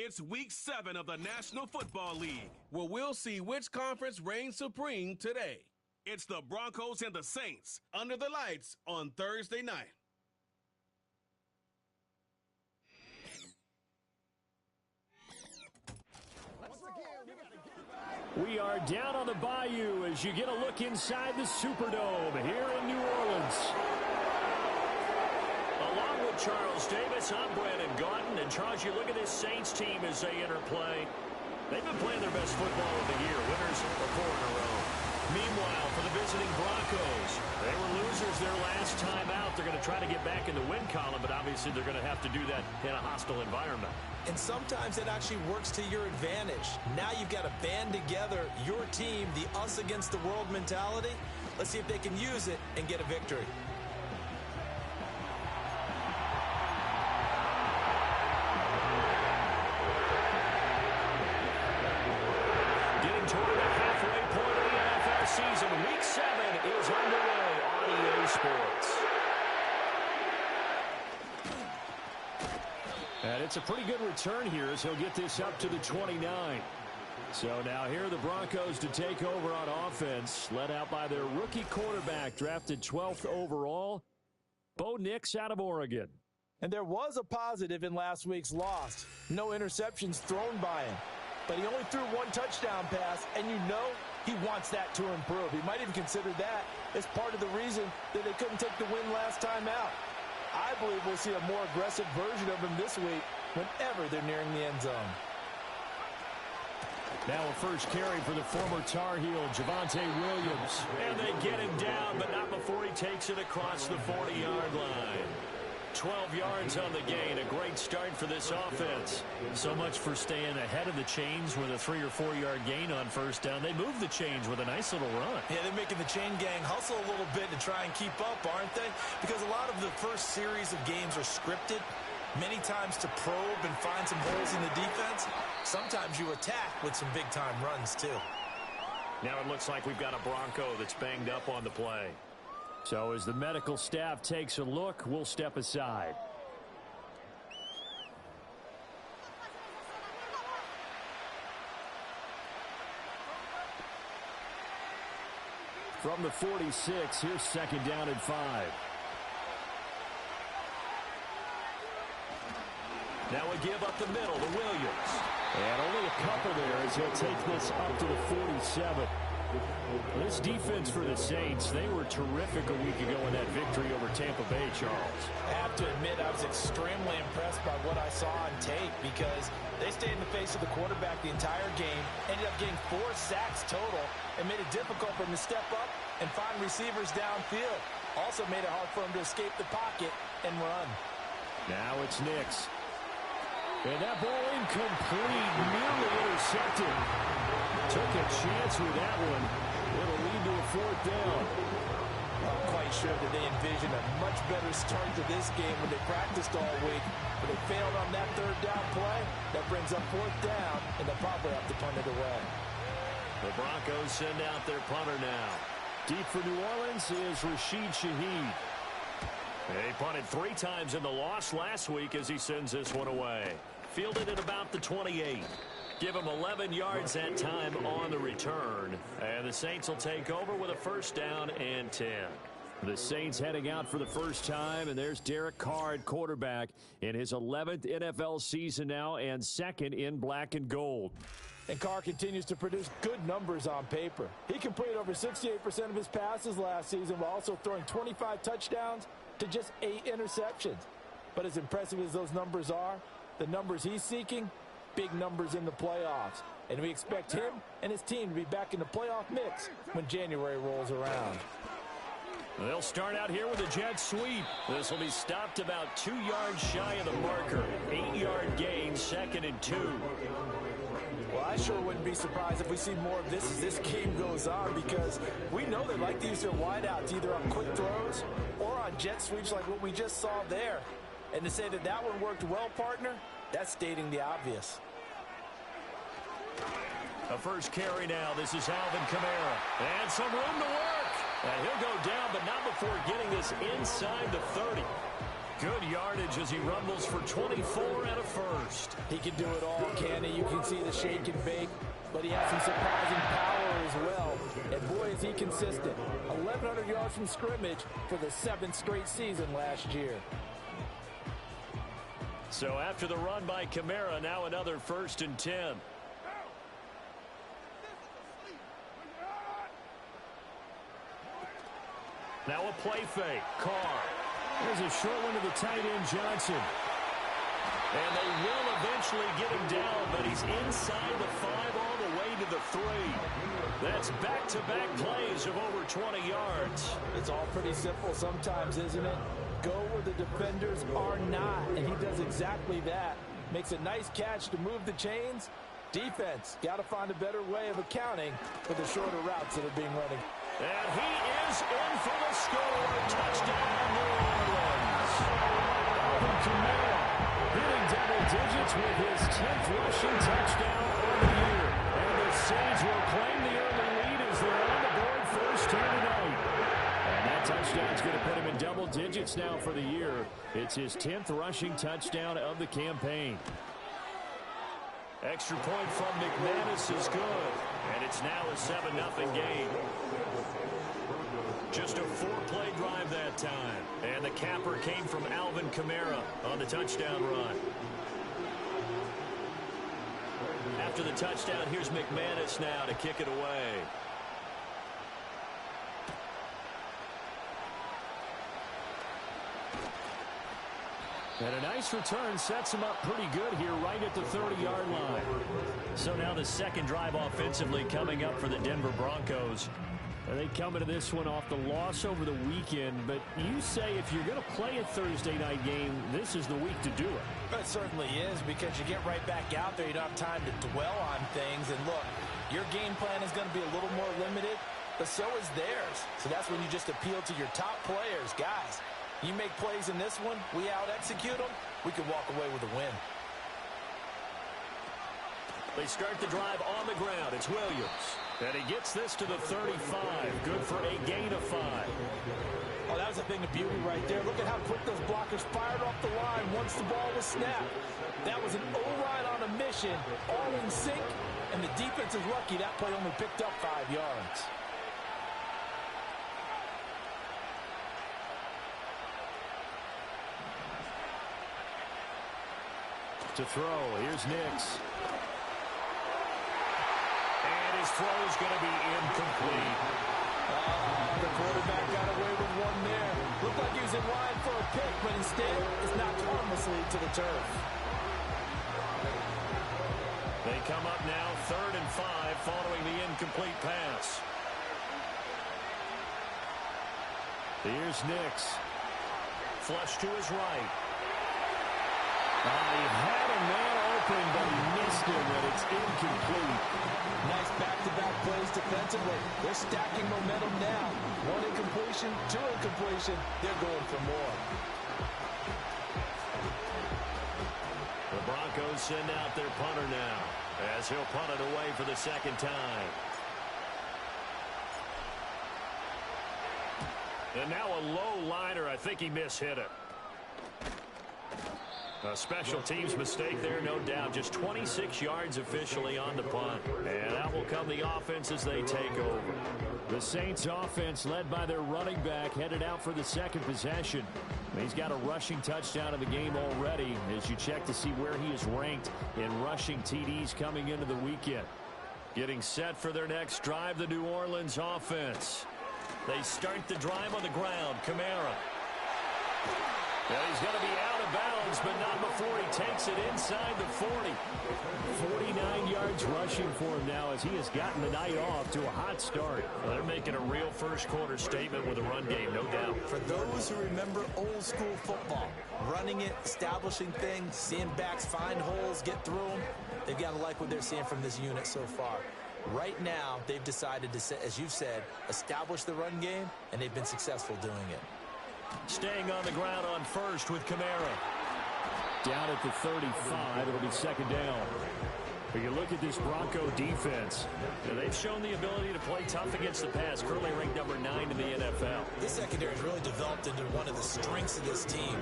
It's Week 7 of the National Football League, where we'll see which conference reigns supreme today. It's the Broncos and the Saints under the lights on Thursday night. We are down on the bayou as you get a look inside the Superdome here in New Orleans. Along with Charles Davis, I'm Brandon Gaudin. And Charles, you look at this Saints team as they interplay. They've been playing their best football of the year, winners of 4 in a row. Meanwhile, for the visiting Broncos, they were losers their last time out. They're going to try to get back in the win column, but obviously they're going to have to do that in a hostile environment. And sometimes it actually works to your advantage. Now you've got to band together your team, the us against the world mentality. Let's see if they can use it and get a victory. Getting toward the halfway point of the NFL season, Week 7 is underway on EA Sports. And it's a pretty good return here as he'll get this up to the 29. So now here are the Broncos to take over on offense, led out by their rookie quarterback, drafted 12th overall, Bo Nix out of Oregon. And there was a positive in last week's loss. No interceptions thrown by him. But he only threw 1 touchdown pass, and you know he wants that to improve. He might even consider that as part of the reason that they couldn't take the win last time out. I believe we'll see a more aggressive version of him this week whenever they're nearing the end zone. Now a first carry for the former Tar Heel, Javonte Williams. And they get him down, but not before he takes it across the 40-yard line. 12 yards on the gain, a great start for this offense. So much for staying ahead of the chains with a 3 or 4 yard gain on first down. They move the chains with a nice little run. Yeah, they're making the chain gang hustle a little bit to try and keep up, aren't they? Because a lot of the first series of games are scripted, many times to probe and find some holes in the defense. Sometimes you attack with some big-time runs, too. Now it looks like we've got a Bronco that's banged up on the play. So as the medical staff takes a look, we'll step aside. From the 46, here's second down and 5. Now a give up the middle to Williams. And only a couple there as he'll take this up to the 47. This defense for the Saints, they were terrific a week ago in that victory over Tampa Bay, Charles. I have to admit, I was extremely impressed by what I saw on tape because they stayed in the face of the quarterback the entire game, ended up getting 4 sacks total, and made it difficult for him to step up and find receivers downfield. Also made it hard for him to escape the pocket and run. Now it's Nix. And that ball incomplete, nearly intercepted. Took a chance with that one. It'll lead to a 4th down. I'm quite sure that they envisioned a much better start to this game when they practiced all week. But they failed on that 3rd down play. That brings up 4th down, and they'll probably have to punt it away. The Broncos send out their punter now. Deep for New Orleans is Rashid Shaheed. He punted 3 times in the loss last week as he sends this one away. Fielded at about the 28. Give him 11 yards that time on the return. And the Saints will take over with a 1st down and 10. The Saints heading out for the first time, and there's Derek Carr at quarterback in his 11th NFL season now and 2nd in black and gold. And Carr continues to produce good numbers on paper. He completed over 68% of his passes last season while also throwing 25 touchdowns to just 8 interceptions. But as impressive as those numbers are, the numbers he's seeking, big numbers in the playoffs. And we expect him and his team to be back in the playoff mix when January rolls around. They'll start out here with a jet sweep. This will be stopped about 2 yards shy of the marker. 8-yard gain, 2nd and 2. Well, I sure wouldn't be surprised if we see more of this as this game goes on because we know they like to use their wideouts either on quick throws or on jet sweeps like what we just saw there. And to say that that one worked well, partner, that's stating the obvious. A first carry now. This is Alvin Kamara. And some room to work. And he'll go down, but not before getting this inside the 30. Good yardage as he rumbles for 24 and a first. He can do it all, can he? You can see the shake and bake, but he has some surprising power as well. And boy, is he consistent. 1,100 yards from scrimmage for the 7th straight season last year. So after the run by Kamara, now another 1st and 10. Now a play fake. Carr. There's a short one to the tight end, Johnson. And they will eventually get him down, but he's inside the 5 all the way to the 3. That's back-to-back plays of over 20 yards. It's all pretty simple sometimes, isn't it? Go where the defenders are not, and he does exactly that. Makes a nice catch to move the chains. Defense, got to find a better way of accounting for the shorter routes that are being run. And he is in for the score. Touchdown, New Orleans. Alvin Kamara hitting double digits with his 10th rushing touchdown of the year. And the Saints will claim the early lead as they're on the board first here tonight. And that touchdown's going to put him in double digits now for the year. It's his 10th rushing touchdown of the campaign. Extra point from McManus is good. And it's now a 7-0 game. Just a 4-play drive that time. And the capper came from Alvin Kamara on the touchdown run. After the touchdown, here's McManus now to kick it away. And a nice return sets him up pretty good here right at the 30-yard line. So now the second drive offensively coming up for the Denver Broncos. And they come into this one off the loss over the weekend. But you say if you're going to play a Thursday night game, this is the week to do it. It certainly is, because you get right back out there. You don't have time to dwell on things. And look, your game plan is going to be a little more limited, but so is theirs. So that's when you just appeal to your top players. Guys, you make plays in this one, we out-execute them, we can walk away with a win. They start the drive on the ground. It's Williams. And he gets this to the 35. Good for a gain of 5. Oh, that was a thing of beauty right there. Look at how quick those blockers fired off the line once the ball was snapped. That was an O-line on a mission, all in sync, and the defense is lucky that play only picked up 5 yards. To throw, here's Nix. And his throw is going to be incomplete. The quarterback got away with one there. Looked like he was in line for a pick, but instead it's knocked harmlessly to the turf. They come up now 3rd and 5 following the incomplete pass. Here's Nix. Flush to his right. He had a man open, but he missed him, and it's incomplete. Nice back-to-back plays defensively. They're stacking momentum now. 1 incompletion, 2 incompletion. They're going for more. The Broncos send out their punter now, as he'll punt it away for the 2nd time. And now a low liner. I think he mishit it. A special teams mistake there, no doubt. Just 26 yards officially on the punt. And out will come the offense as they take over. The Saints offense, led by their running back, headed out for the 2nd possession. He's got a rushing touchdown in the game already as you check to see where he is ranked in rushing TDs coming into the weekend. Getting set for their next drive, the New Orleans offense. They start the drive on the ground. Kamara. Well, he's going to be out of bounds, but not before he takes it inside the 40. 49 yards rushing for him now as he has gotten the night off to a hot start. Well, they're making a real first-quarter statement with a run game, no doubt. For those who remember old-school football, running it, establishing things, seeing backs find holes, get through them, they've got to like what they're seeing from this unit so far. Right now, they've decided to, as you've said, establish the run game, and they've been successful doing it. Staying on the ground on first with Kamara. Down at the 35, it'll be 2nd down. But you look at this Bronco defense, they've shown the ability to play tough against the pass, currently ranked number 9 in the NFL. This secondary has really developed into one of the strengths of this team.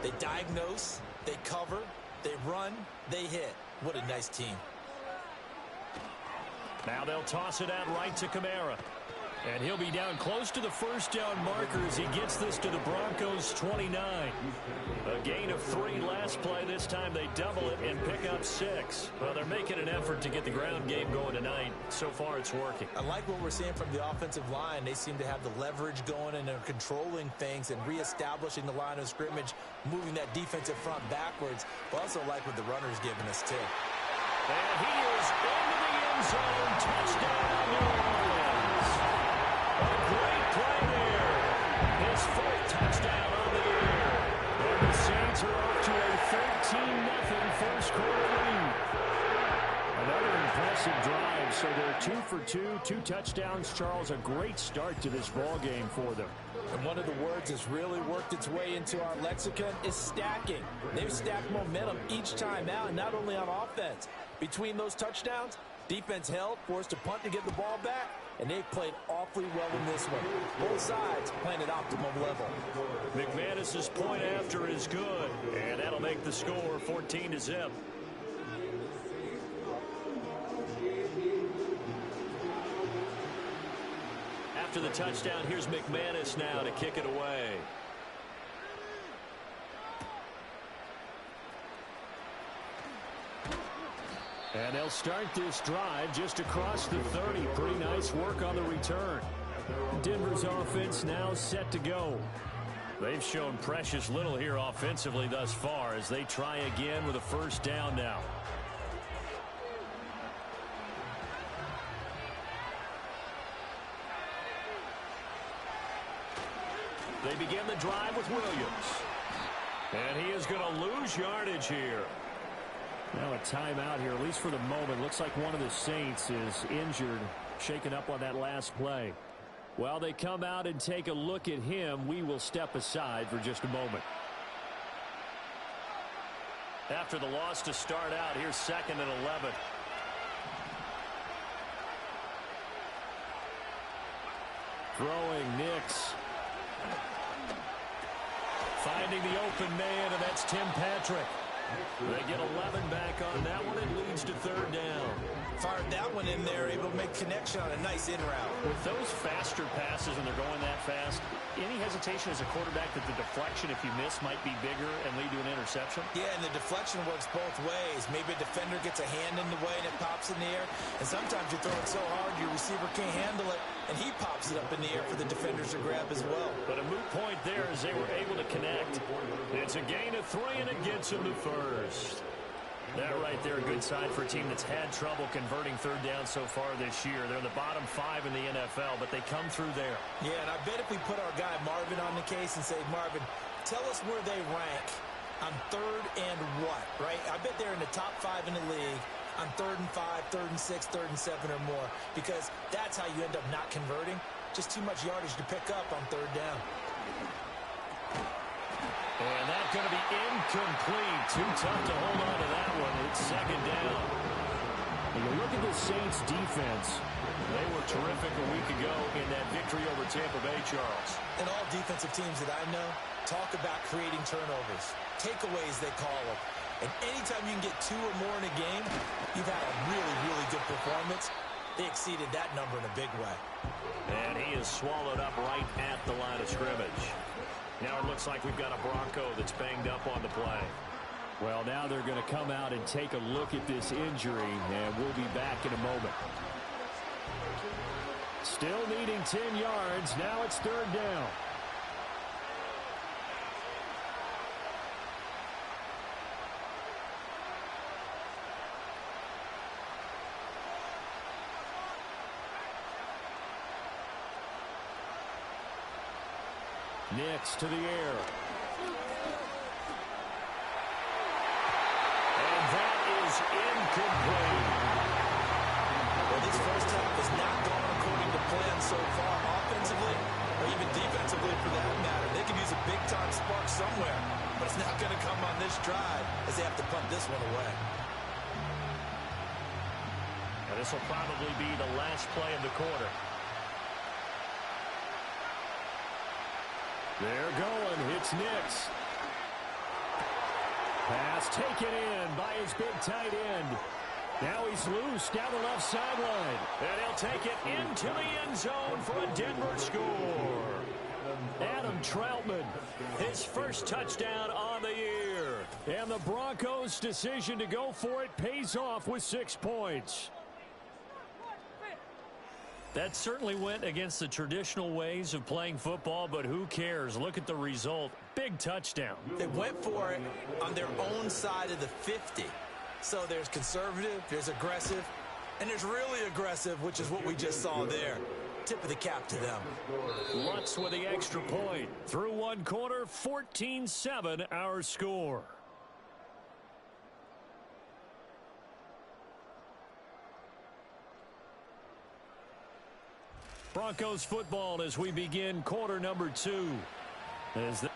They dive diagnose, they cover, they run, they hit. What a nice team. Now they'll toss it out right to Kamara. And he'll be down close to the first down marker as he gets this to the Broncos' 29. A gain of 3 last play. This time they double it and pick up 6. Well, they're making an effort to get the ground game going tonight. So far, it's working. I like what we're seeing from the offensive line. They seem to have the leverage going, and they're controlling things and reestablishing the line of scrimmage, moving that defensive front backwards. But also like what the runner's giving us, too. And he is into the end zone. Touchdown, New Orleans. A great play there. His 4th touchdown on the year. And the Saints are off to a 13-0 first quarter lead. Another impressive drive. So they're 2 for 2, 2 touchdowns. Charles, a great start to this ball game for them. And one of the words that's really worked its way into our lexicon is stacking. They've stacked momentum each time out, and not only on offense. Between those touchdowns, defense held, forced to punt to get the ball back, and they've played awfully well in this one. Both sides playing at optimum level. McManus's point after is good, and that'll make the score 14-0. After the touchdown, here's McManus now to kick it away. And they'll start this drive just across the 30. Pretty nice work on the return. Denver's offense now set to go. They've shown precious little here offensively thus far as they try again with a first down now. They begin the drive with Williams. And he is going to lose yardage here. Now a timeout here, at least for the moment. Looks like one of the Saints is injured, shaken up on that last play. While they come out and take a look at him, we will step aside for just a moment. After the loss to start out, here's 2nd and 11. Throwing Nix. Finding the open man, and that's Tim Patrick. They get 11 back on that one. It leads to 3rd down. Fired that one in there, able to make connection on a nice in route. With those faster passes and they're going that fast, any hesitation as a quarterback that the deflection, if you miss, might be bigger and lead to an interception? Yeah, and the deflection works both ways. Maybe a defender gets a hand in the way and it pops in the air. And sometimes you throw it so hard your receiver can't handle it, and he pops it up in the air for the defenders to grab as well. But a moot point there as they were able to connect. It's a gain of 3, and it gets him to 1st. That right there, a good sign for a team that's had trouble converting 3rd down so far this year. They're in the bottom 5 in the NFL, but they come through there. Yeah, and I bet if we put our guy Marvin on the case and say, Marvin, tell us where they rank on 3rd and what, right? I bet they're in the top 5 in the league on 3rd and 5, 3rd and 6, 3rd and 7 or more, because that's how you end up not converting. Just too much yardage to pick up on 3rd down. And that's going to be incomplete. Too tough to hold on to that one. It's 2nd down. When you look at the Saints' defense, they were terrific a week ago in that victory over Tampa Bay, Charles. And all defensive teams that I know talk about creating turnovers. Takeaways, they call them. And anytime you can get 2 or more in a game, you've had a really, really good performance. They exceeded that number in a big way. And he is swallowed up right at the line of scrimmage. Now it looks like we've got a Bronco that's banged up on the play. Well, now they're going to come out and take a look at this injury, and we'll be back in a moment. Still needing 10 yards. Now it's 3rd down. Nix to the air. And that is incomplete. Well, this first half has not gone according to plan so far, offensively or even defensively for that matter. They could use a big-time spark somewhere, but it's not going to come on this drive as they have to punt this one away. And this will probably be the last play of the quarter. They're going. It's Nix. Pass taken in by his big tight end. Now he's loose down the left sideline. And he'll take it into the end zone for a Denver score. Adam Troutman, his first touchdown on the year. And the Broncos' decision to go for it pays off with 6 points. That certainly went against the traditional ways of playing football, but who cares? Look at the result. Big touchdown. They went for it on their own side of the 50. So there's conservative, there's aggressive, and there's really aggressive, which is what we just saw there. Tip of the cap to them. Lutz with the extra point. Through one quarter, 14-7 our score. Broncos football as we begin quarter number 2. As the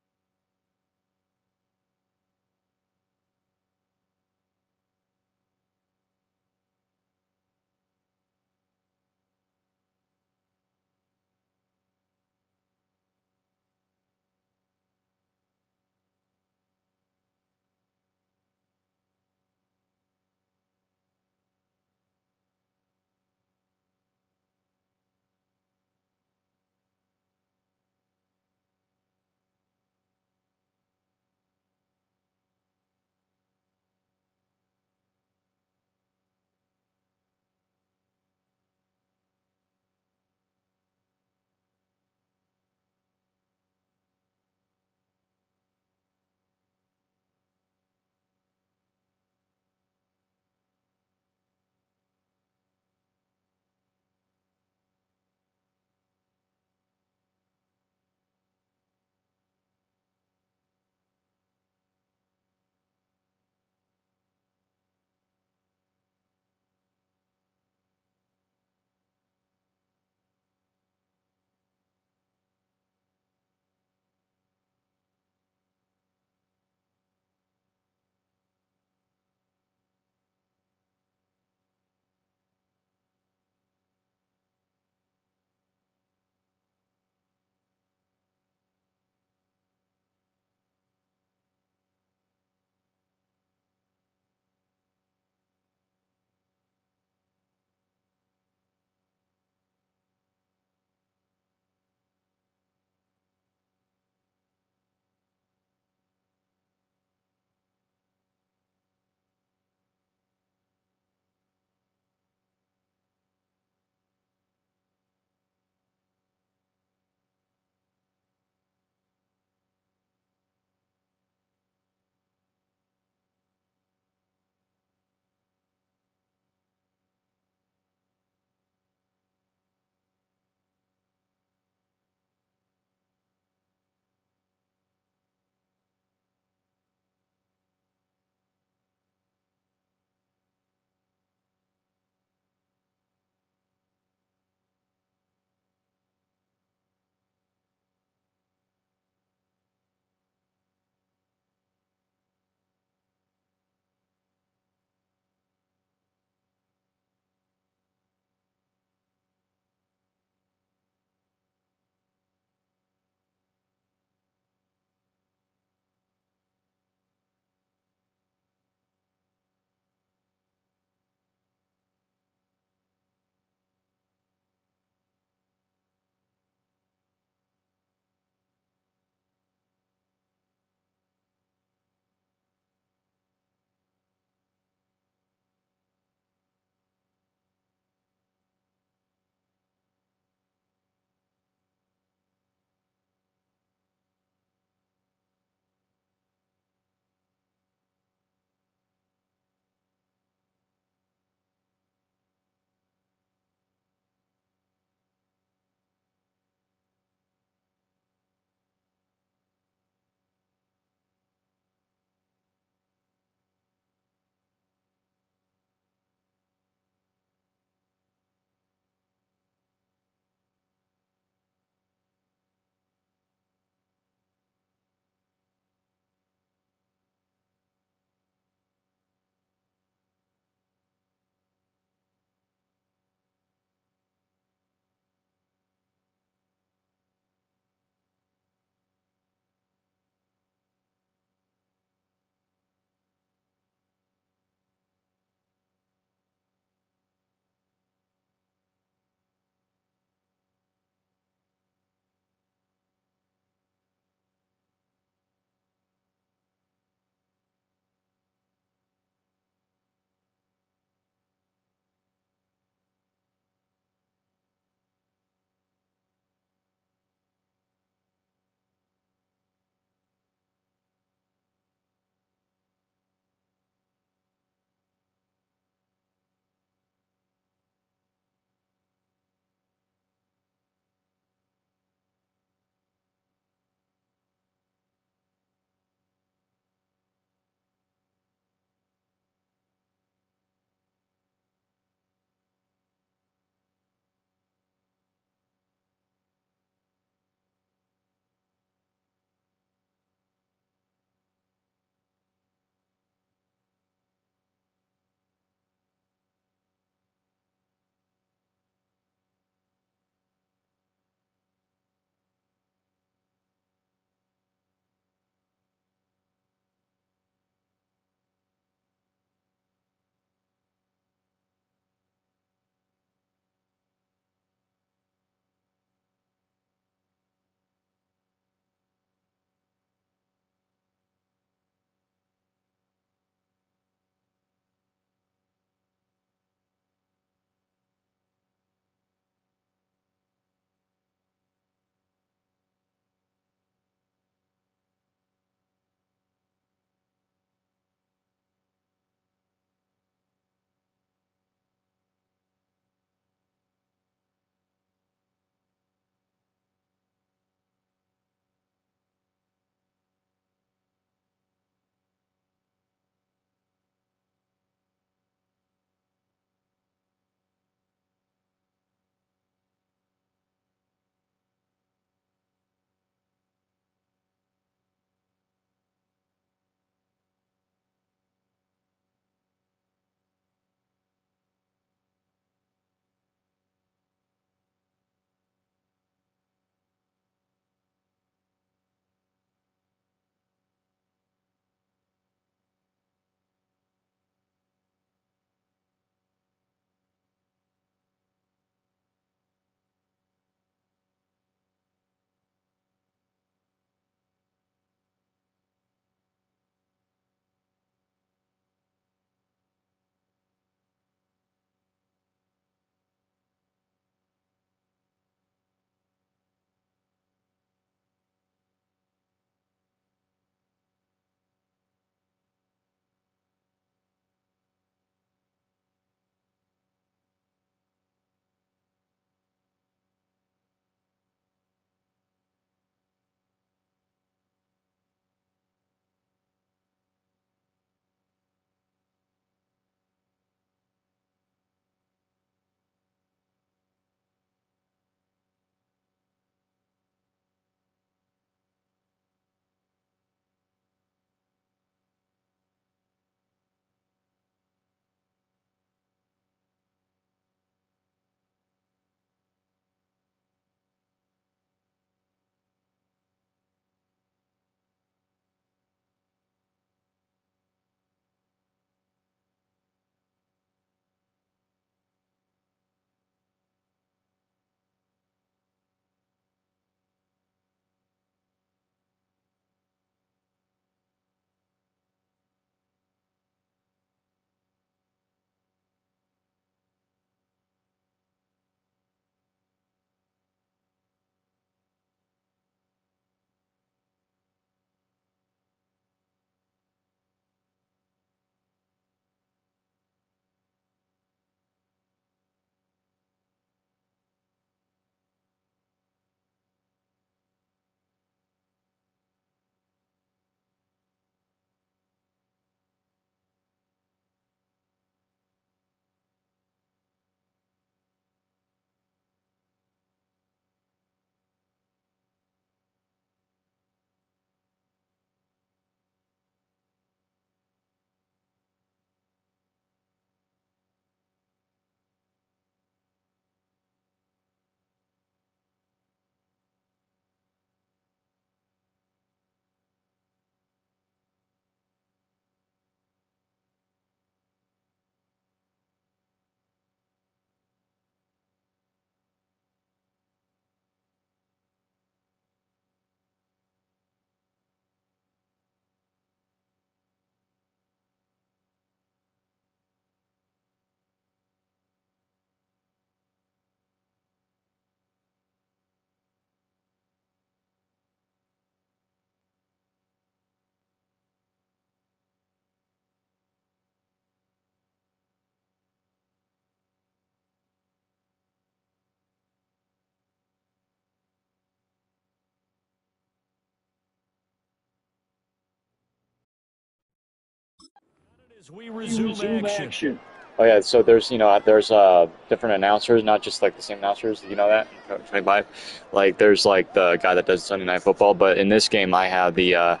We resume action. Oh yeah, so there's different announcers, not just like the same announcers. You know that 25. Like there's like the guy that does Sunday Night Football, but in this game I have the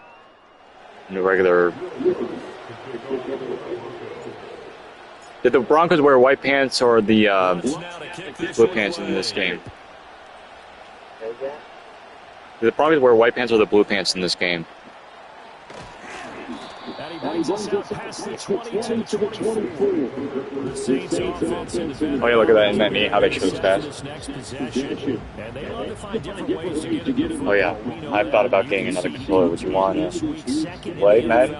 regular. Did the Broncos wear white pants or the blue pants in this game? Did the Broncos wear white pants or the blue pants in this game? And he brings us out past the 22 to the 24. The Saints offense and defense. Oh yeah, look at that. Isn't that neat how they show the stats? And they love to find different ways to get it. Oh yeah, I've thought about getting another controller. Would you want it? Wait, Matt? I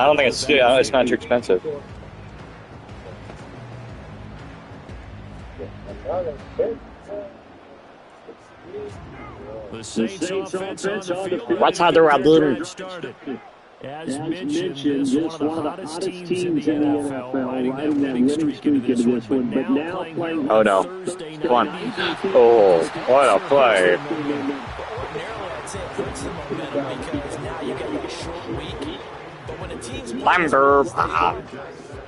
don't think it's not too expensive. The Saints offense on the field. What's how they're doing? As mentioned, this is one of the hottest teams in the NFL, riding that winning streak into this one, but now playing oh no. Thursday night. Come on. Oh, what a play. Ordinarily, I'd say it hurts the momentum because now you got a short week. But when a team's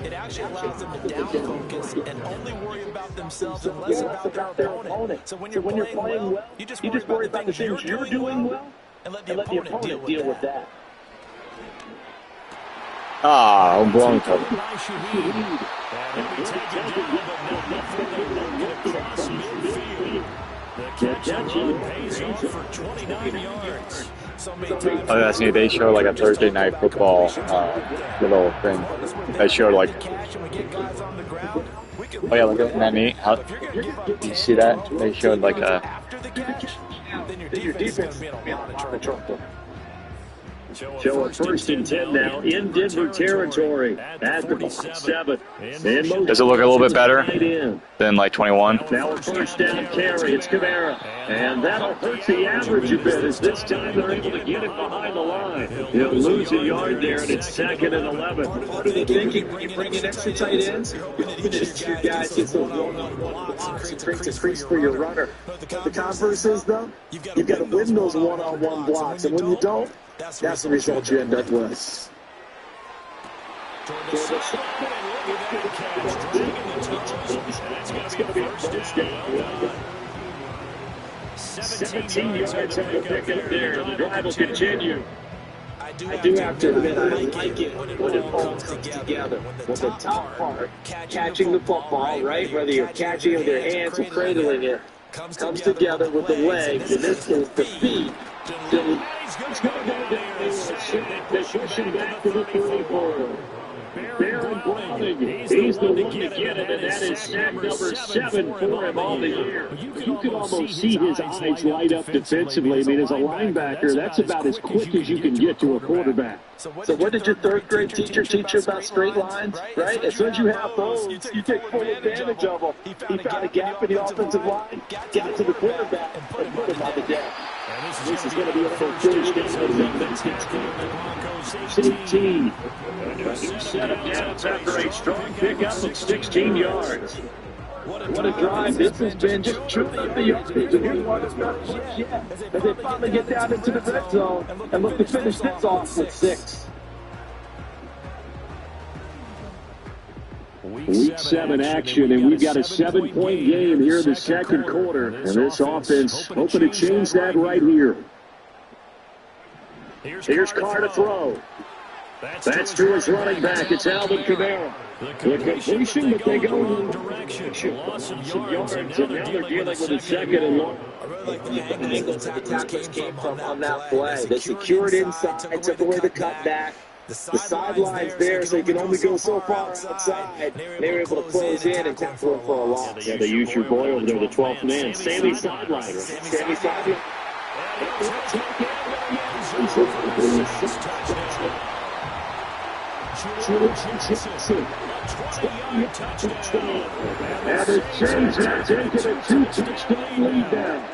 it actually allows them to down focus and only worry about themselves and less about their opponent. So when you're playing well, you just worry about the things you're doing well and let the opponent deal with that. Ah, Bronco. Oh, that's neat. They show like a Thursday night football little thing. They show like. Oh yeah, look at that neat. How, you see that? They showed like a. Your defense is going to be in a lot of trouble. So a 1st and 10 now in Denver territory at the 7. Does it look a little bit better than like 21? Now a 1st down carry. It's Kamara. And that'll hurt the average a bit as this time they're able to get it behind the line. He'll lose a yard there, and it's 2nd and 11. What are they thinking when you bring in extra tight ends? You're hoping that your guys get those one-on-one blocks and creates a crease for your runner. The converse is, though, you've got to win those one-on-one blocks, and when you don't, that's the result you end up with. 17 yards on the pickup there. The drive will continue. I do have to admit, I like it when it all comes together. When the top part, catching the football, right, whether you're catching it with your hands or cradling it, comes together with the legs, in this case, the feet. It's going to go down. They push him back to the 34. Baron Browning, he's the one to get it, and that is sack number 7 for him all the year. You can almost see his eyes light up defensively. I mean, as a linebacker, that's about as quick as you can get to a quarterback. So what did your 3rd grade teacher teach you about straight lines, right? As soon as you have those, you take full advantage of them. He found a gap in the offensive line, got to the quarterback, and put him on the gap. This is going to be a first down. 16. Set up down after a strong pickup of 16 yards. What a drive this has been, just truly the yards. And here's one that's not much yet, as they finally get down into the red zone and look to finish this off with 6. Week 7 action, and we've got a 7-point game here in the 2nd quarter. And this offense hoping to change that right here. Here's Carr to throw. That's to his running back. It's Alvin Kamara. The completion, but they go in the wrong direction. Loss of yards, and now they're dealing with a 2nd and 1. I really like the angles that the tackles came from on that play. They secured inside, took away the cutback. The sideline's there, so you can only go so far outside. They were able to close in and tackle him for a loss. Yeah, they use your boy over there, the 12th man. Sammy sideline. Sammy sideline. And the Saints have taken a 2-touchdown lead now.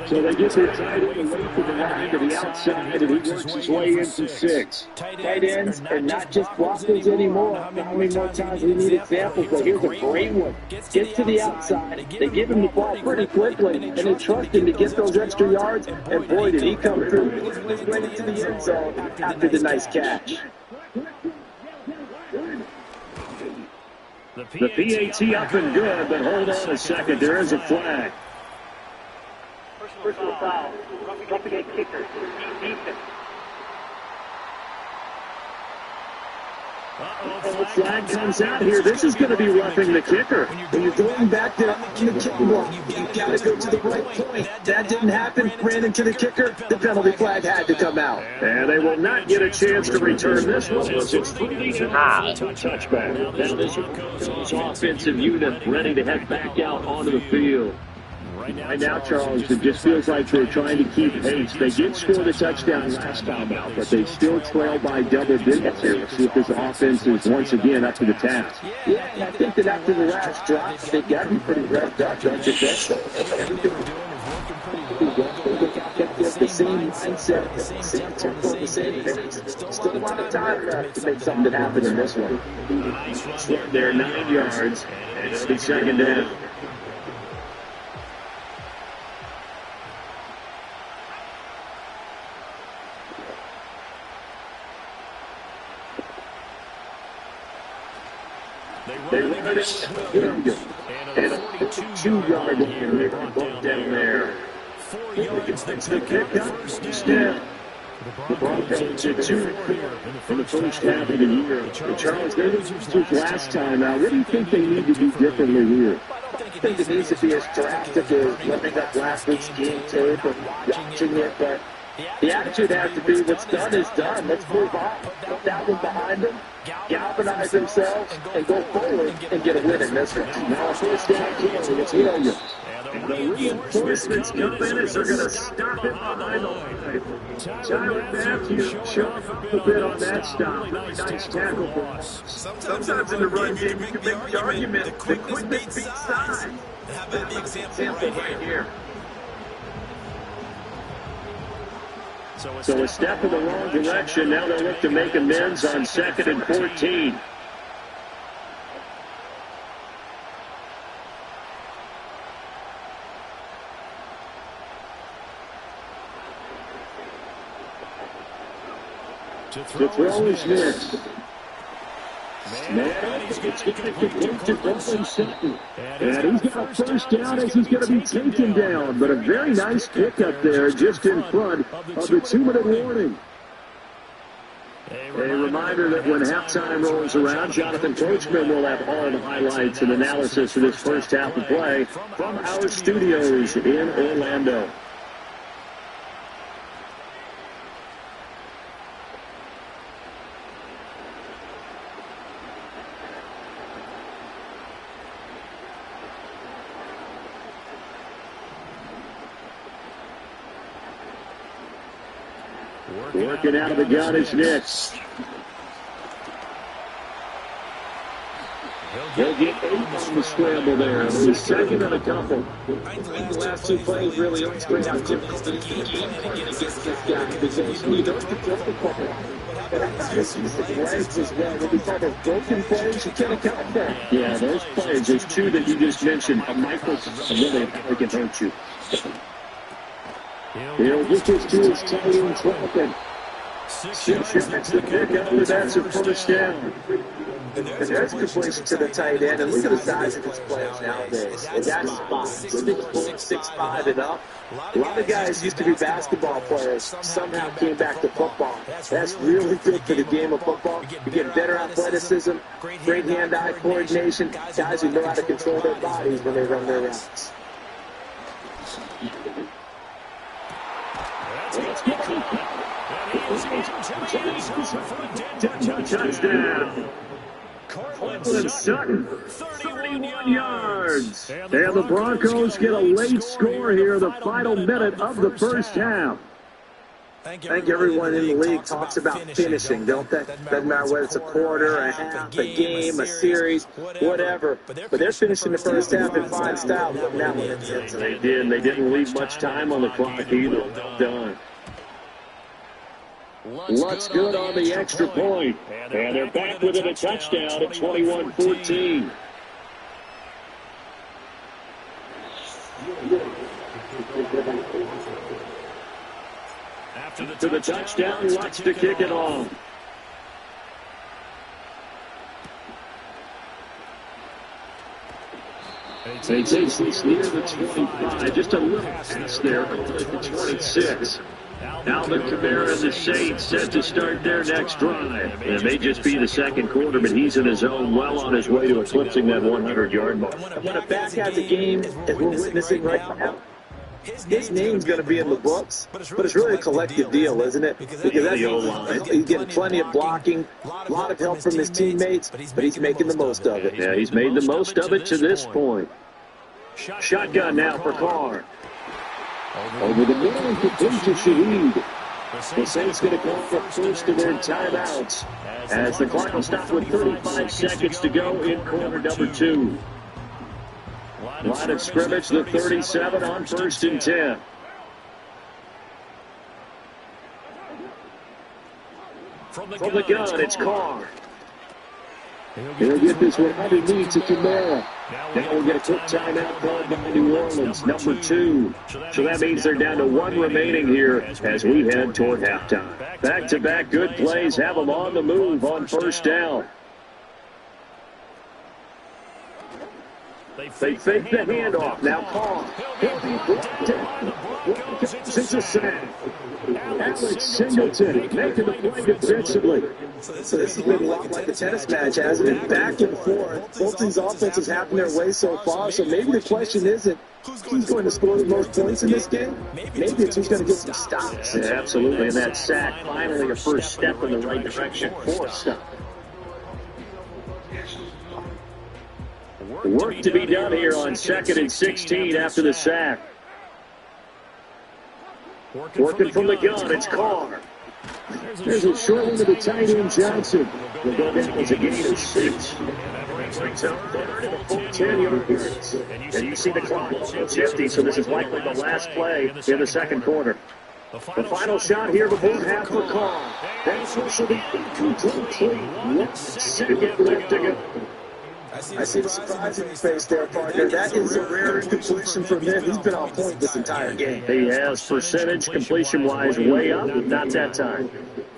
So they get their tight end away from the line to the outside, and he works his way into 6. Tight ends are not just blockers anymore. How many more times we need examples, but here's a great one. Gets to the outside, they give him the ball pretty quickly, and they trust him to get those extra yards, and boy, did he come through right into the end zone after the nice catch. The PAT up and good, but hold on a second. There is a flag. Personal foul. Roughing a kicker. Defense. And the flag comes out here. This is going to be roughing the kicker. When you're going back to the kick block, you've got to go to the right point. That didn't happen. Ran into the kicker. The penalty flag had to come out. And they will not get a chance to return this one. It's 3.5 touchback. Now this is offensive unit ready to head back out onto the field. Right now, Charles, it just feels like they're trying to keep pace. They did score the touchdown last time out, but they still trail by double digits here. Let's see if this offense is once again up to the task. Yeah, and I think that after the last drive, they got to be pretty revved up, don't you think? Everything they're doing is working pretty well. The same mindset, the same tempo, the same pace. Still a lot of time left to make something happen in this one. Nice run there, 9 yards, and it'll be second down. They run it and a 42-yard here. Both down there. 4 yards. It's the pickup. First down. The Broncos did 2 in the first half of the year. The Charles, they did last time. Now, what do you think they need to do differently here? I think it needs to be as drastic as looking up last week's game tape and watching it, but the attitude has to be what's done is done. Let's move on. Put that one behind them, galvanize themselves, and go forward and get a win in this one. Now, first down, it's Williams. And the reinforcements come in as they're going to stop it behind the line. Tyler Matthews showing up a bit on that stop. Really nice tackle for us. Sometimes in the run game, you can make the argument that quickness beats size. How about the example right here? So a step in the wrong direction. Now they'll look to make amends on 2nd and 14. To throw is next. Man, it's going to complete to Brooklyn Sutton. And he's got a first down as he's going to be taken down. But a very nice pickup there just in front of the 2-minute warning. A reminder that when halftime rolls around, Jonathan Coachman will have all the highlights and analysis of this first half of play from our studios in Orlando. Working out of the gun is next. He'll get 8 on the scramble there. It was second and a couple. I think the last 2 plays really illustrate how difficult it is to game plan against this guy. Because when you don't control the ball, this is the plays as well. When we call those broken plays, you can't account for. Yeah, those plays, there's 2 that you just mentioned. A microscope really can hurt you. He'll get this to his tight end, Troutman. 6 yards to pick up, and that's a first down. And there's completion to the tight end. And look at the size of his players nowadays. And that's spot. 6'4", 6'5", and up. A lot of guys used to be basketball players, somehow came back to football. That's really good for the game of football. You get better athleticism, great hand-eye coordination, guys who know how to control their bodies when they run their routes. Touchdown. Cortland Sutton, 31 yards. And the Broncos get a late score here, the final minute of the first half. I think everyone in the league talks about finishing, don't they? Doesn't matter whether it's a quarter, a half, a game, a series, whatever. But they're finishing the first half in fine style, putting that one in the end zone. They did. They didn't leave much time on the clock either. Well done. Luck's good on the extra point. And they're back within a touchdown at 21-14. To the touchdown, Luck's to kick it off. They takes this near the 25, just a little past there, at the 26. Alvin Kamara and the Saints set to start their next drive. It may just be the second quarter, but he's in his zone, well on his way to eclipsing that 100-yard mark. When a back has a game, as we're witnessing right now, his name's going to be in the books, but it's really a collective deal, isn't it? Because that's the O-line. He's getting plenty of blocking, a lot of help from his teammates, but he's making the most of it. Yeah, he's made the most of it to this point. Shotgun now for Carr. Over the middle, complete to Shaheed. The Saints going to call for first of their timeouts as the clock will stop with 35 seconds to go in quarter number 2. Line of scrimmage, the 37 on 1st and 10. From the gun, it's Carr. He'll get this one underneath to Kamara. Now we'll get a quick timeout called by New Orleans, number 2. So that means they're down to 1 remaining here as we head toward halftime. Back-to-back good plays have them on the move on 1st down. They fake the handoff. Now Carr. He'll be brought down. It's a sack. Alex Singleton making the play defensively. So this has been a lot like a tennis match, hasn't it? Back and forth. Both these offenses have their way so far, so maybe the question isn't who's going to score the most points in this game. Maybe it's who's going to get some stops. Yeah, absolutely, and that sack finally a first step in the right direction for a stop. Work to be done here on 2nd and 16 after the sack. Working from the gun, it's Carr. There's a short one to the tight end, Johnson. Will go down as a gain of 6. Brings up third and a full 10-yard yards. And you see the clock almost empty, so this is likely the last play in the second quarter. The final shot here before half for Carr. That's what should be incomplete. 1 second left to go. I see the surprise in his face there, partner. That is a rare incompletion from him. He's been on point this entire game. He has percentage completion-wise way up, not that time.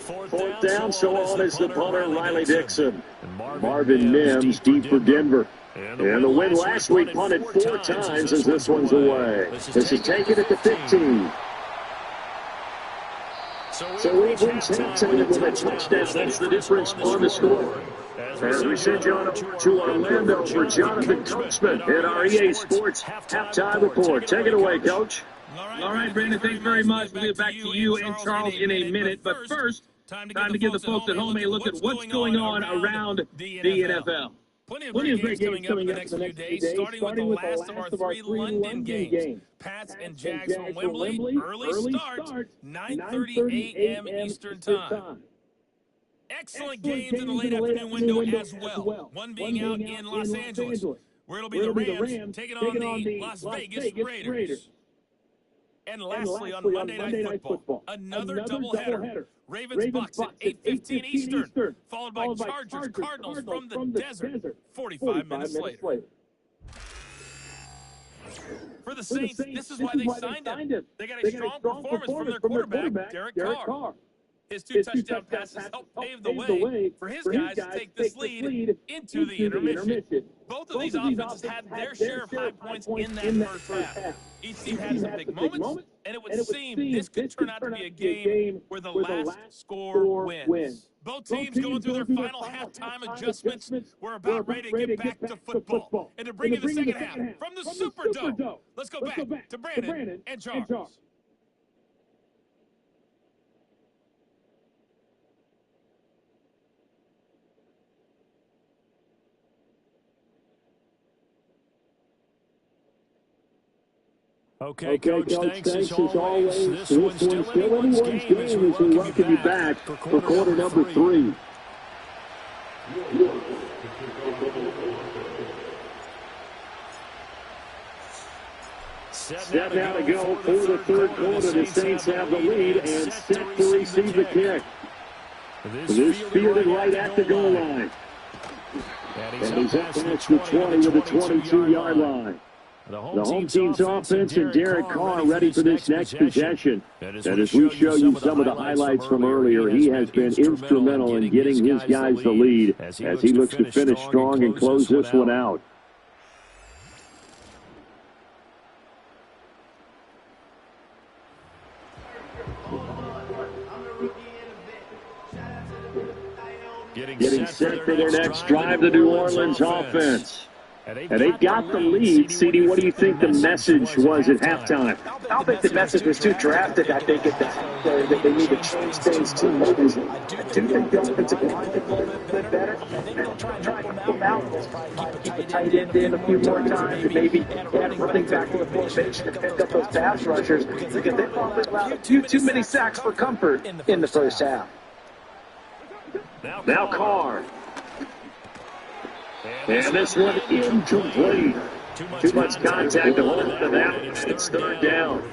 4th down, so on is the punter, Riley Dixon. Marvin Mims deep for Denver. And the win last week punted 4 times as this one's away. This is taken at the 15. So we reach halftime with a touchdown. That's the difference on the score. As we send you on to Orlando for Jonathan Coachman at our EA Sports halftime report. Take it away, Coach. All right, Brandon, thanks very much. We'll get back to you and Charles in a minute. But first, time to give the folks at home a look at what's going on around the NFL. Plenty of great games coming up in the next few days, starting with the last of our 3 London games. Pats and Jags from Wembley, early start, 9:30 a.m. Eastern Time. Excellent games in the late afternoon window as well. One being out in Los Angeles, where it'll be the Rams taking on the Las Vegas Raiders. And lastly, on Monday Night Football, another doubleheader. Ravens-Bucks at 8:15 Eastern, followed by Chargers-Cardinals from the desert 45 minutes later. For the Saints, this is why they signed him. They got a strong performance from their quarterback, Derek Carr. His 2 touchdown passes helped pave the way for his guys to take this lead into the intermission. Both of these offenses had their share of high points in that first half. Each team had some big moments, and it would seem this could turn out to be a game where the last score wins. Both teams going through their final halftime adjustments. We're about ready to get back to football. And to bring you the second half from the Superdome, let's go back to Brandon and Charles. Okay, Coach, thanks as always. This one's still anyone's game as we welcome you back for quarter number 3. Set now to go for the third quarter. The Saints have the lead and set to receive the kick. This fielded right at the goal line. And he's up past the 20 to the 22-yard line. The home team's offense and Derek Carr ready for this next possession. And as we show you some of the highlights from earlier, he has been instrumental in getting his guys the lead as he looks to finish strong and close this one out. Getting set for their next drive, the New Orleans offense. And they've got the lead. CD, what do you think the message was at halftime? I don't think the message was too drastic. I think that they need to change things too much. I do think the offensive line can play a little bit better. And they'll try to keep them out. Keep the tight end in a few more times and maybe add running back to the formation and pick up those pass rushers because they probably allowed a few too many sacks for comfort in the first half. Now Carr. And this one incomplete. Too much contact to hold to that. It's third down.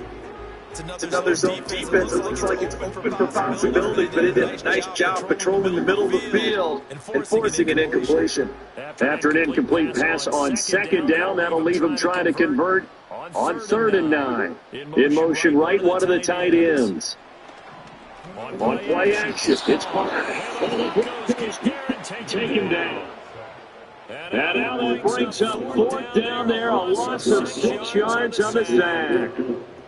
It's another zone defense. It looks like it's open for possibility, but it did a nice job patrolling the middle of the field and forcing an incompletion. After an incomplete pass on second down, that'll leave them trying to convert on 3rd and 9. In motion right, one of the tight ends. On play action, it's Carr. Take him down. And now that brings up 4th down there, a loss of 6 yards on the sack.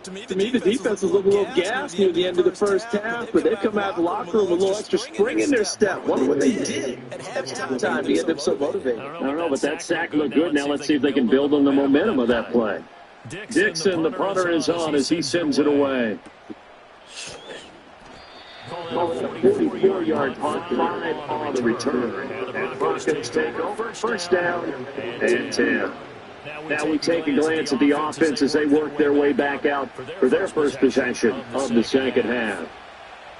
To me, the defense was a little gassed near the end of the first half, but they come out of the locker room with a little extra spring in their step. Wonder what they did at halftime to get them so motivated. I don't know, but that sack looked good. Now let's see if they can build on the momentum of that play. Dixon, the punter, is on as he sends it away. Calling a 44-yard punt, 5 on the return. And Broncos take over, 1st down and 10. Now we take a glance at the offense as they work their way back out for their first possession of the second half.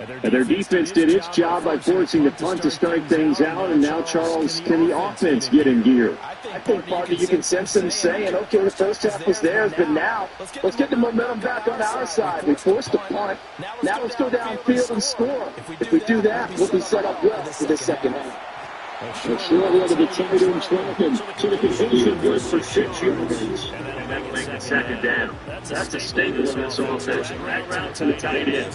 And their defense did its job by forcing the punt to start things out, and now, Charles, can the offense get in gear? I think, Parker, you can sense them saying, okay, the first half was theirs, but now let's get the momentum back on our side. We forced the punt. Now let's go downfield and score. If we do that, we'll be set up well for the second half. A short look at the tight end tracking to the position good for 6 yards. And that'll make it 2nd down. That's a staple of this offense. Right round to the tight end.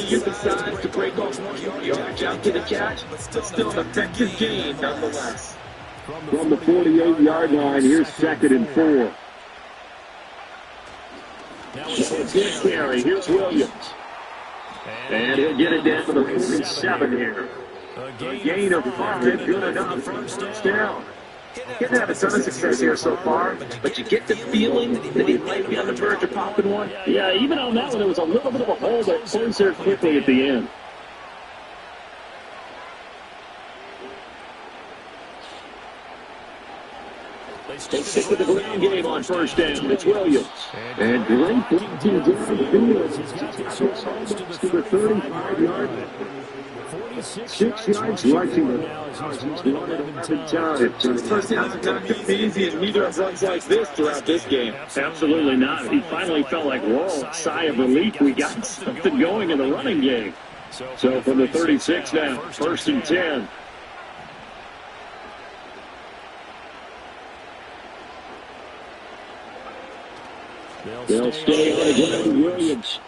You decide to break off 1 yard jump to the catch, but still an effective gain nonetheless. From the 48-yard line, here's 2nd and 4. Good carry. Here's Williams. And he'll get it down to the 47 here. A gain of 5, good enough. First down. He didn't have a ton of success here so far, but you get the feeling that he might be on the verge of popping one. Yeah, even on that one, there was a little bit of a hole that closed there quickly at the end. They stick with the ground game on 1st down. It's Williams. And great blocking down the field. To the 35-yard line. 6 yards rushing. First down's not too easy, and neither have runs like this throughout this game. Absolutely not. He finally felt like, whoa, sigh of relief. We got something going in the running game. So from the 36 now, 1st and 10. They'll stay on again, Williams.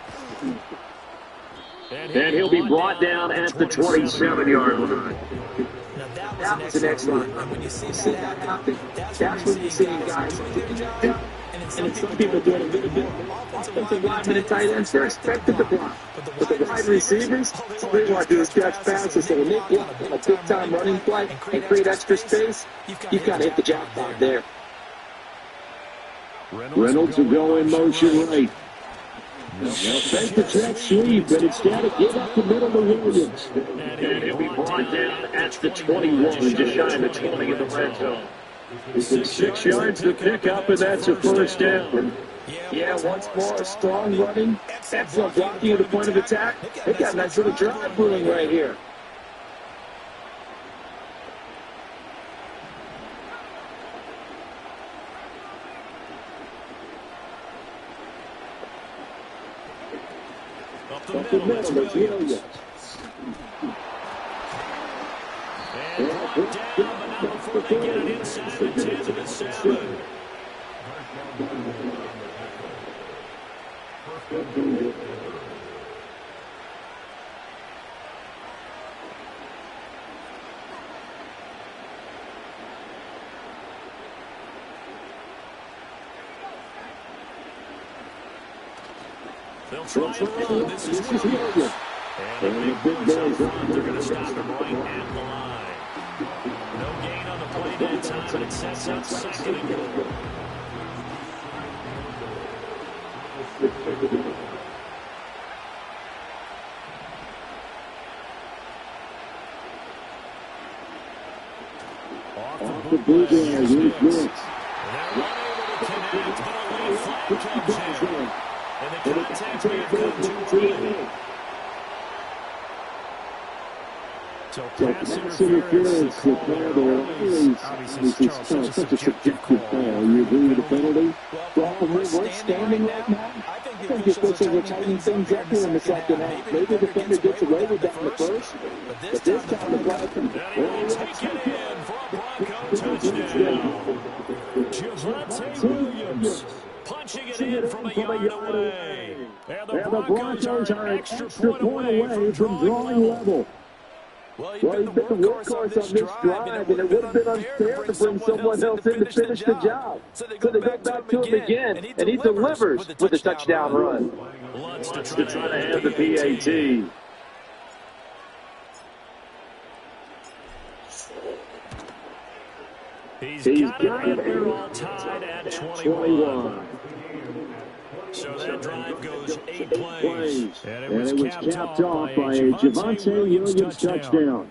And he'll be brought down at the 27-yard line. That was an excellent run. When you see that happen, that's when you're seeing guys. And some people doing a little bit of offensive linemen and tight ends, they're expected to block. But the wide receivers, all they want to do is catch passes. So when they block on a big-time running play and create extra space, you've got to hit the jackpot there. Reynolds will go in motion right. They'll fake the jet sweep, but instead of give up the middle to Williams. And he'll be brought down at the 21, just shy of the 20 in the red zone. 6 yards to pick up, and that's a 1st down. Yeah, once more, strong running, excellent blocking at the point of attack. They got a nice little drive brewing right here. Up the middle, there's Williams. And down, but not before they get it inside the 10 to the 7. They'll try and run. This is Williams. And the big boys, they're going to stop him right at the line. No gain on the play that time, and it sets up second and goal. Off the boot there, here's Lewis. And they're unable to connect, but a late flag comes in. And the contact may have come too early. So pass interference called there. Obviously, Charles, such a subjective call. You agree with the penalty? Well, we're standing right now. I think the officials are tightening things up here in the second half. Maybe the defender gets away with that in the first, but this time the flag can take it in for a Bronco touchdown. Javonte Williams punching it in from a yard away. And the Broncos are an extra point away from drawing level. Well, he's been the workhorse on this drive, and it would have been unfair to bring someone else in to finish the job. So they go back to him again, and he delivers with a touchdown run. Lutz to try to have the PAT. He's got it, and we're all tied at 21. So that drive goes 8 plays. And it was capped off by a Javonte Williams touchdown.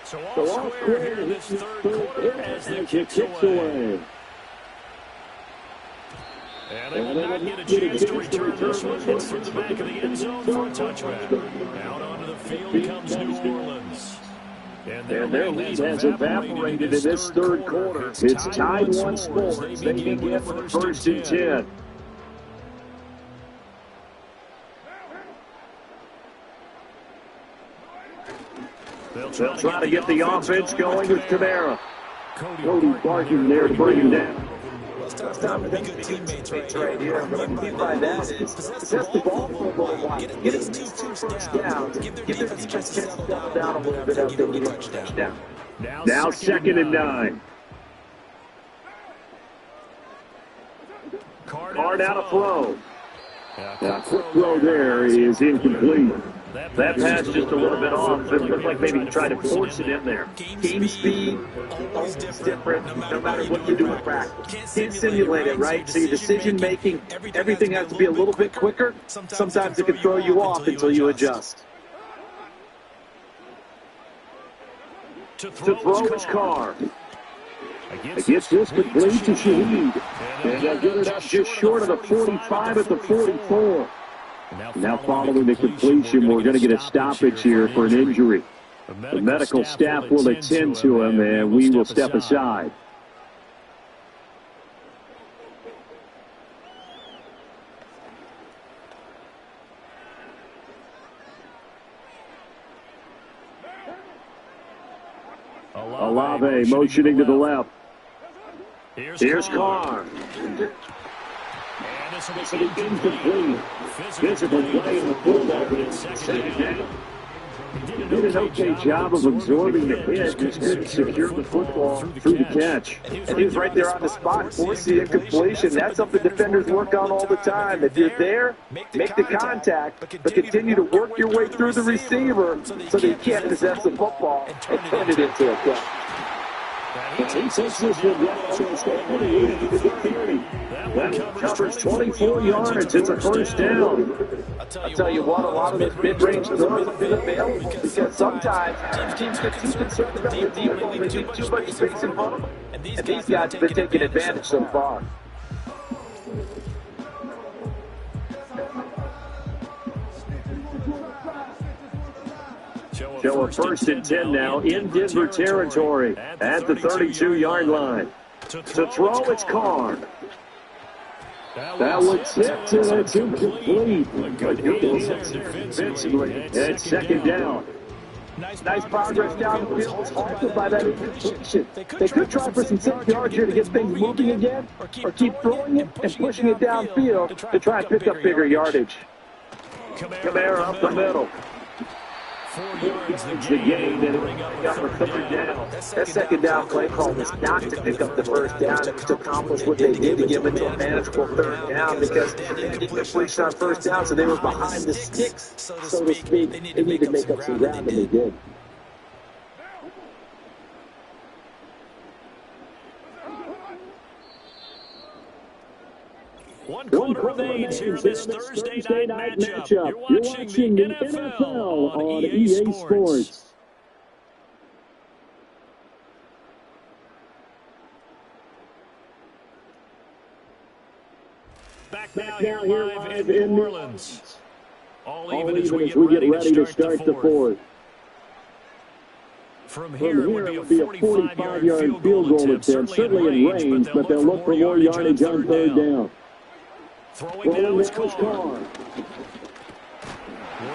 So all square here in this third quarter as the kick's away. And they will not get a chance to return this one. It's through the back of the end zone for a touchback. Out onto the field comes New Orleans. And their lead has evaporated in this third quarter. It's tied one score. They begin with the first and 10. They'll try to get the offense going with Kamara. Cody barking there to bring him down. It's time for them to be good teammates right here. What I mean by that is possess the ball for a little while. Get us 2 first downs. Give their defense a chance to settle down a little bit after they get a touchdown. Now 2nd and 9. Card out of flow. That quick throw there is incomplete. That pass just a little bit off. It looked like maybe he tried to force it in there. Game speed, always different, no matter what you do in practice. Can't simulate it, right? So your decision-making, everything has to be a little bit quicker. Sometimes it can throw you off until you adjust. To throw his car. Gets this complete to Shaheed. And they'll get it up just short of the 45 at the 44. Now following the completion, we're going to get a stoppage here for an injury. The medical staff will attend to him, and we will step aside. Olave motioning to the left. Here's Carr. This will be incomplete. Physical play in the fullback in second down. He did an okay job of absorbing the hit. Just couldn't secure the football through the catch. And he was right there on the spot, forced the incompletion. That's something defenders work on all the time. If you're there, make the contact, but continue to work your way through the receiver so that you can't possess the football and turn it into a catch. He takes this one down to the 30. That covers 24 yards. It's a first down. I'll tell you what, a lot of those mid-range throws have been available because sometimes teams get too concerned about their defense. They leave too much space in front of them. And these guys have been taking advantage so far. Show a 1st and 10 now in Denver territory at the 32-yard line. To throw, it's Carr. That was tipped and it's incomplete. A good defensively. It's 2nd down. Nice progress down the field. It's halted by that incompletion. They could try for some 6 yards here to get things moving again, or keep throwing it and pushing it downfield to try and pick up bigger yardage. Kamara up the middle. 4 yards the The gain. game and bring up a third down. That second down play call was not to pick up the first down. It was to accomplish what they did to give it to a manageable third down because they had incompletion on first down, so they were behind the sticks, so to speak. They needed to make up some ground, and they did. One quarter remains here in this Thursday night matchup. You're watching the NFL on EA Sports. Back now here live in New Orleans. All even as we get ready to start the fourth. From here, it would be a 45-yard field goal attempt, certainly in range, but they'll look for more yardage on third down. Throwing down his Carr.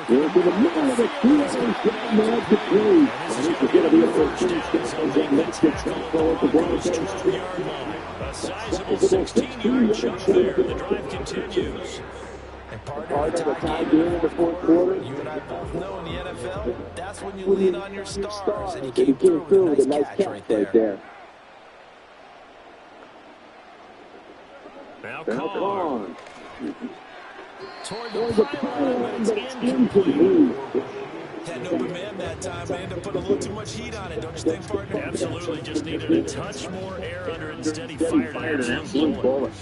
Into the middle of the field, down there to three. This is going to be a first down, and let's get tempo at the Broncos. A sizable 16-yard chunk there. The drive continues. And part of the time game in the fourth quarter, you and I both know in the NFL, that's when you lean on your stars, and he came through with a nice catch right there. Now Carr. Toward the pylon, that's incomplete. Had an open man that time, but ended up putting a little too much heat on it, don't you think, partner? Absolutely, just needed a touch more air under it. Instead, he fired an absolute bullet.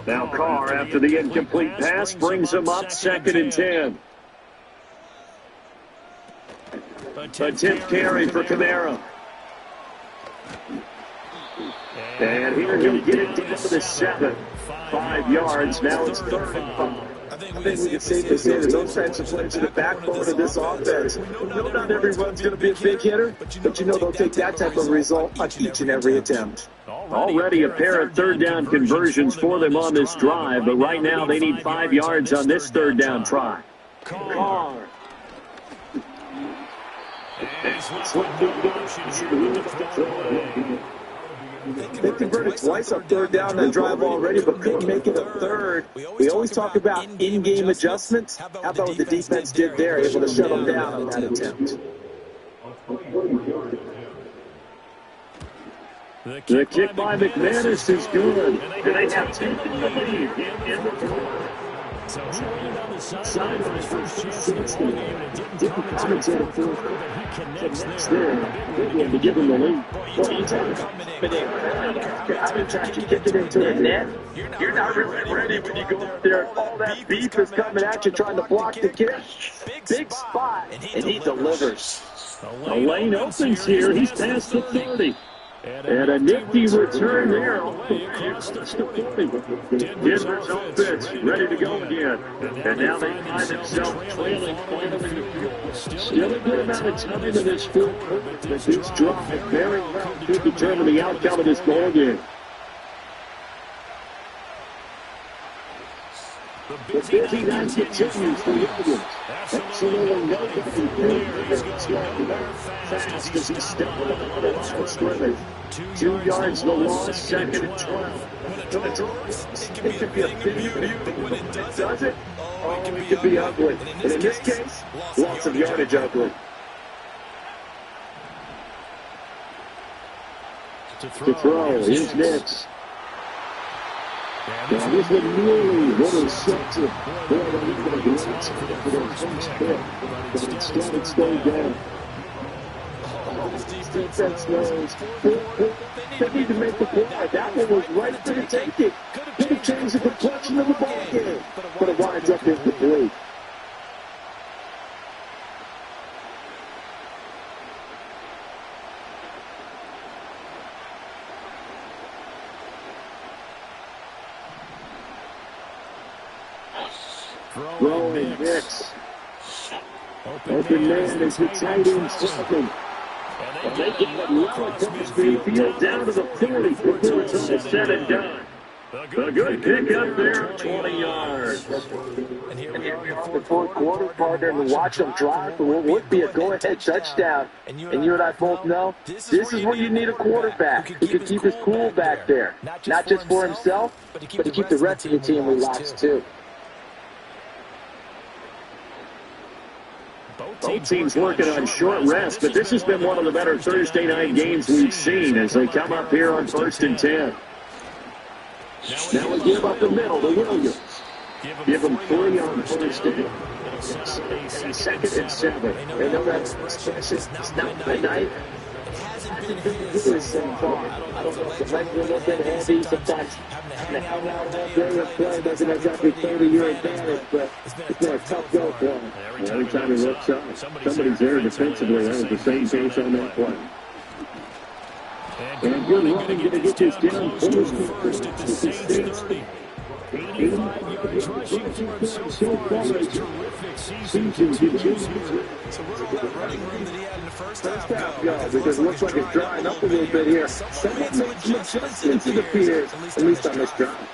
Now Carr, after the incomplete pass, brings him up 2nd and 10. Attempt carry for Kamara. And here he'll get it down to the 7. 5 yards, now it's 3rd and 5. I think we can safely say that those types of plays are the backbone of this offense. We know not everyone's going to be a big hitter, but you know they'll take that type of result on each and every attempt. Already a pair of third down conversions for them on this drive, but right now they need 5 yards on this third down try. Carr. They converted twice on third down that drive already, but couldn't make it a third. We always talk about in-game adjustments. How about what the defense did there, able to shut them down on that attempt? The kick by McManus is good, and they have taken the lead in the fourth. So he waited on the sideline for his first chance in the ball game, and it didn't compensate for the fourth, but he connects there. Big one to give him the lead. Well, you talk about how many times you kick it into the net, you're not really ready when you go up there. All that beef is coming at you trying to block the kick. Big spot, and he delivers. A lane opens here. He's past the 30. And a nifty return there across the 40. Denver's on pitch, ready to go again. And now they find themselves trailing finally. Still a good amount of time in this fourth quarter, but this drive very well could determine the outcome of this ball game. The busy night continues for Williams. Absolutely nobody there. Fast as he stepped on the line of scrimmage. 2 yards the loss, 2nd and 12. It could be a beauty, but when it does it, it could be ugly. And in this case, lots of yardage ugly. To throw, here's next. Now this one nearly intercepted. Boy, they need to be for their first hit. But instead it stayed down. Defense knows. They need to make the play. That one was right for the taking. Could have changed the complexion of the ball game. But it winds up incomplete. Throwing mix. Open man as the tight end second. And they get it well across the field down to the 40 before it's all said and done. A good pick up there, 20 yards. And here we are in the fourth quarter, partner, and watch them drive for what would be a go-ahead touchdown. And you and I both know this is where you need a quarterback who can keep his cool back there. Not just for himself, but to keep the rest of the team relaxed, too. Both teams working on short rest, but this has been one of the better Thursday night games we've seen as they come up here on 1st and 10. Now we give up the middle to Williams. Give them 3 on 1st down. 2nd and 7. They know that's not midnight. So far. I don't know if the legs are a little bit heavy. Sometimes having to hang out all day and play doesn't exactly play to your advantage, but it's been a tough go for him. Every time he looks up, somebody's there defensively. That was the same case on that play. And good running, going to get this down. First at the Saints 30. 85 yards rushing for him so far. It's a terrific season continues here. So where all that running room that he had in the first half go? Because it looks like it's drying up a little bit here. Someone made some adjustments, it appears, at least on this drive.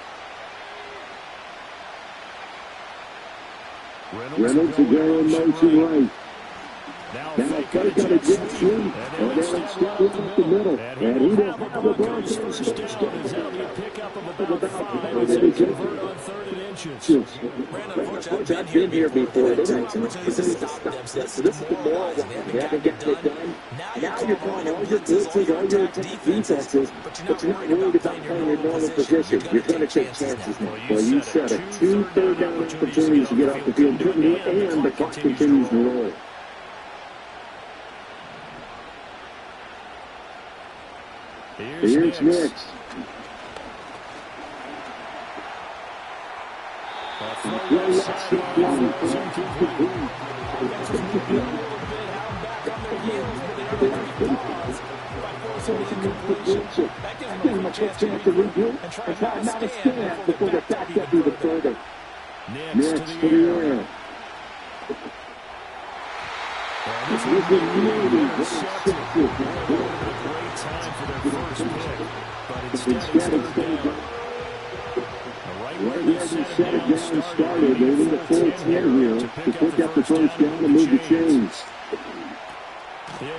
Reynolds will go in motion right. Now fake got a jet sweep, and then step up the middle. And he will have the Broncos first down as that'll be a pickup of about 5 as they convert on 3rd and inches. I've been here before. They got too much opportunity to stop them. So this is the moral one. They haven't gotten it done. Now you're calling all your blitzes, all your defenses, but you're not worried about playing your normal position. You're going to take chances now. Well, you set it. 2 third down opportunities to get off the field, and the clock continues to roll. Here's next. Next to the air. This was the great time for their first pick, but instead right where the set it down started, they need a full 10 here to pick up the first down and move the chains.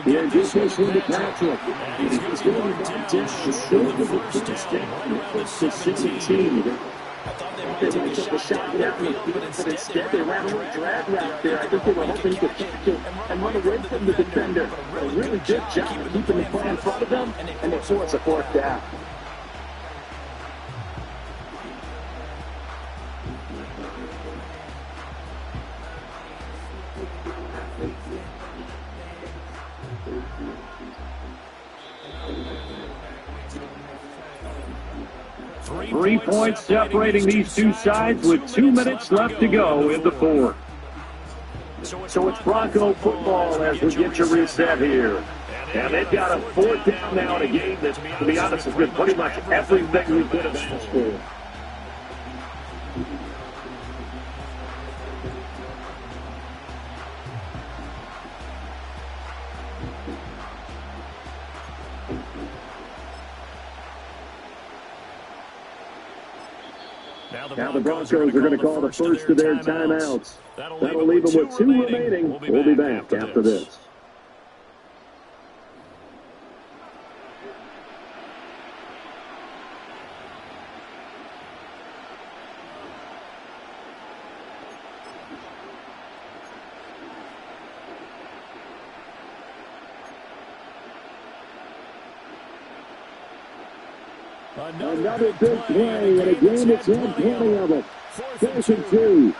Here, this is from the Patrick. He's going to show the first down to 17. They might take a shot down the field, but instead they ran a little drag route there. I think they were hoping to catch him and run away from the defender. A really good job of keeping the play in front of them, and they force a 4th down. Three points separating these two sides with 2 minutes left to go in the 4th. So it's Bronco football as we get you reset here. And they've got a 4th down now in a game that, to be honest, has been pretty much everything we could have asked for. Now the Broncos are going to call the first of their timeouts. That'll leave them with 2 remaining. We'll be back after this. Another big play, and again it's had plenty of it. 4th and 2.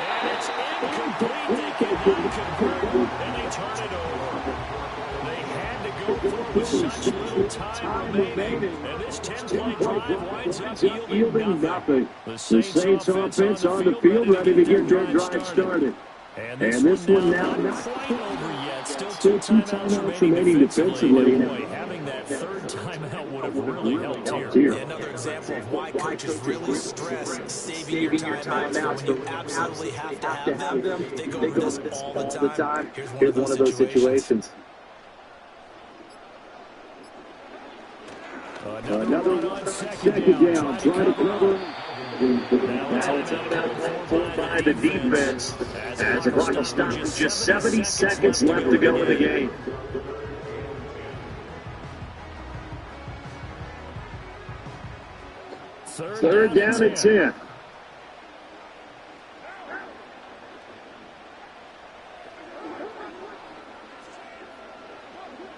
And it's incomplete. They cannot convert, and they turn it over. They had to go for it with such little time remaining. And this 10-play drive winds up yielding nothing. The Saints offense on the field, ready to get their drive started. And this one now not quite over yet. Still 2 timeouts remaining defensively. Having that 3rd timeout would have really helped here. Another example of why coaches really stress saving your timeouts. When you absolutely have to have them, they go over this all the time. Here's one of those situations. Another 2nd down. Try to cover. Now it's pulled by the defense as the clock will stop with just 70 seconds left to go in the game. Third down and 10.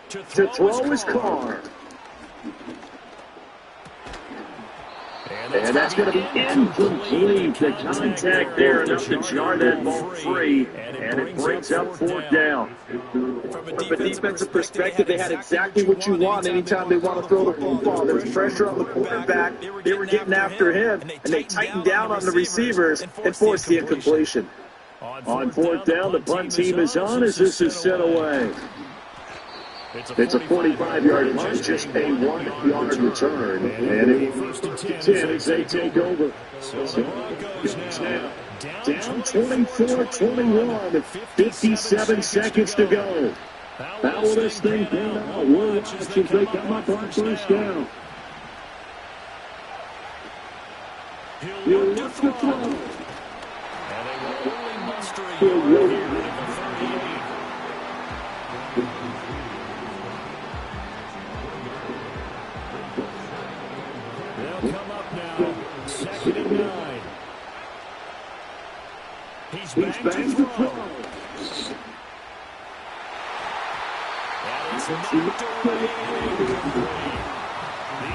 To throw is Carr. And that's going to be incomplete. The contact there enough to jar that ball free, and it brings up fourth down. From a defensive perspective, they had exactly what you want anytime they want to throw the football. There's pressure on the quarterback. They were getting after him, and they tightened down on the receivers and forced the incompletion. On fourth down, the punt team is on as this is sent away. It's a 45-yard punt, just a 1-yard return. And it will be 10 as they take over. So now down 24-21, 57 seconds to go. How will this thing pan out? We'll watch as they come up on first down. He'll look to throw. He'll roll. They'll come up now, 2nd and 9. He's back to throw. And it's knocked away.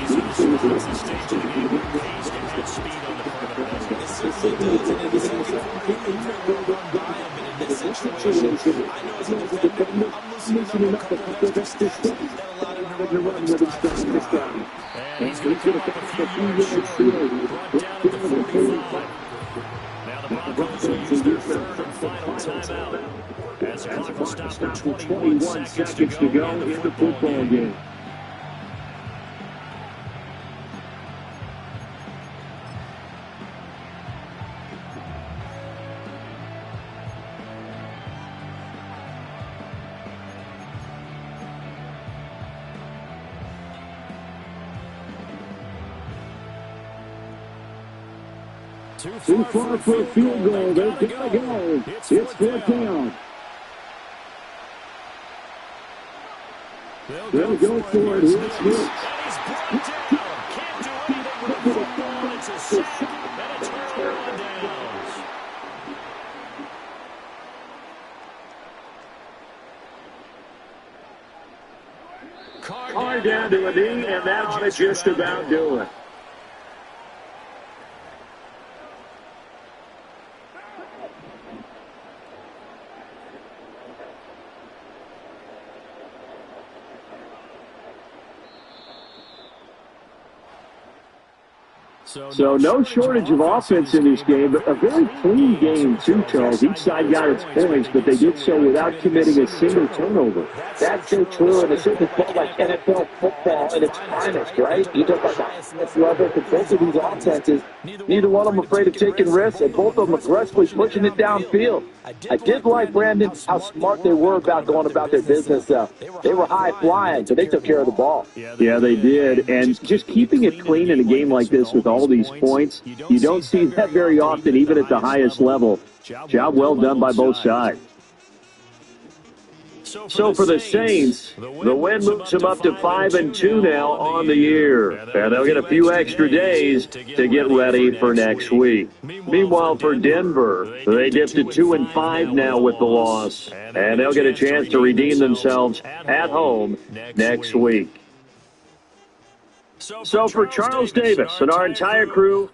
These are the spots that stage of the game where pace can have speed on the part of the other. It certainly does. And in the second quarter, he very well run by him. And in this situation, I know as a defender, I'm loosening up a couple of extra steps that allowed him to run with his time. And he's going to come up a few yards short, brought down at the 45. Now the Broncos will use their third and final timeout as the clock will stop for 21 seconds to go in the football game. Too far for a field goal. They've got to go. It's fourth down. They'll go for it. Here's Hicks. And he's brought down. Can't do anything with the football. It's a sack and a turnover on downs. Carr down to a knee, and that ought to just about do it. So no shortage of offense in this game, but a very clean game too, Charles. Each side got its points, but they did so without committing a single turnover. That's so true, and it certainly felt like NFL football at its finest, right? You talk about the highest level for both of these offenses. Neither one of them afraid of taking risks, and both of them aggressively pushing it downfield. I did like, Brandon, how smart they were about going about their business. They were high flying, so they took care of the ball. Yeah, they did, and just keeping it clean in a game like this with all these points, you don't see that very often, even at the highest level. Job well done by both sides. So for the Saints, the win moves them up to 5-2 now on the year. And they'll get a few extra days to get ready for next week. Meanwhile, for Denver, they dipped to 2-5 now with the loss. And they'll get a chance to redeem themselves at home next week. So for Charles Davis and our entire crew,